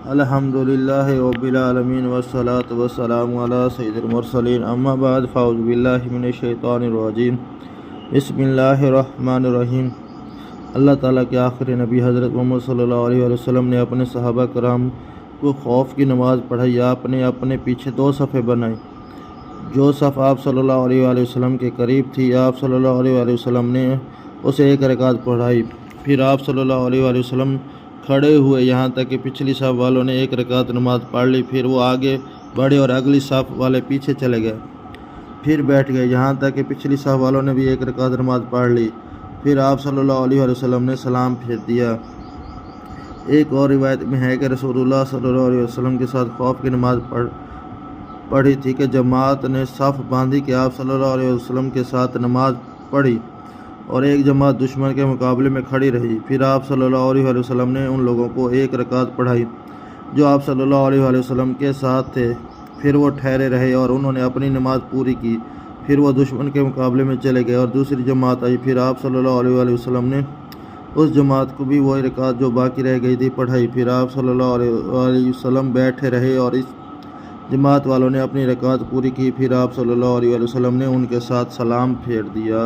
الحمدللہ رب العالمین والصلاة والسلام علی سید المرسلین اما بعد فاعوذ باللہ من الشیطان الرجیم بسم اللہ الرحمن الرحیم۔ اللہ تعالیٰ کے آخری نبی حضرت محمد صلی اللہ علیہ وسلم نے اپنے صحابہ کرام کو خوف کی نماز پڑھائی۔ آپ نے اپنے پیچھے 2 صفیں بنائیں۔ جو صف آپ صلی اللہ علیہ وسلم کے قریب تھی، آپ صلی اللہ علیہ وسلم نے اسے 1 رکعت پڑھائی۔ پھر آپ صلی اللہ علیہ وسلم کھڑے ہوئے یہاں تک کہ پچھلی صف والوں نے 1 رکعت نماز پڑھ لی۔ پھر وہ آگے بڑھے اور اگلی صف والے پیچھے چلے گئے، پھر بیٹھ گئے یہاں تک کہ پچھلی صف والوں نے بھی 1 رکعت نماز پڑھ لی۔ پھر آپ صلی اللہ علیہ وسلم نے سلام پھیر دیا۔ ایک اور روایت میں ہے کہ رسول اللہ صلی اللہ علیہ وسلم کے ساتھ خوف کی نماز پڑھی تھی کہ جماعت نے صف باندھی کہ آپ صلی اللہ علیہ وسلم کے ساتھ نماز پڑھی اور ایک جماعت دشمن کے مقابلے میں کھڑی رہی۔ پھر آپ صلی اللہ علیہ وسلم نے ان لوگوں کو 1 رکعت پڑھائی جو آپ صلی اللہ علیہ وسلم کے ساتھ تھے۔ پھر وہ ٹھہرے رہے اور انہوں نے اپنی نماز پوری کی۔ پھر وہ دشمن کے مقابلے میں چلے گئے اور دوسری جماعت آئی۔ پھر آپ صلی اللہ علیہ وسلم نے اس جماعت کو بھی وہی رکعت جو باقی رہ گئی تھی پڑھائی۔ پھر آپ صلی اللہ علیہ وسلم بیٹھے رہے اور اس جماعت والوں نے اپنی رکعت پوری کی۔ پھر آپ صلی اللہ علیہ وسلم نے ان کے ساتھ سلام پھیر دیا۔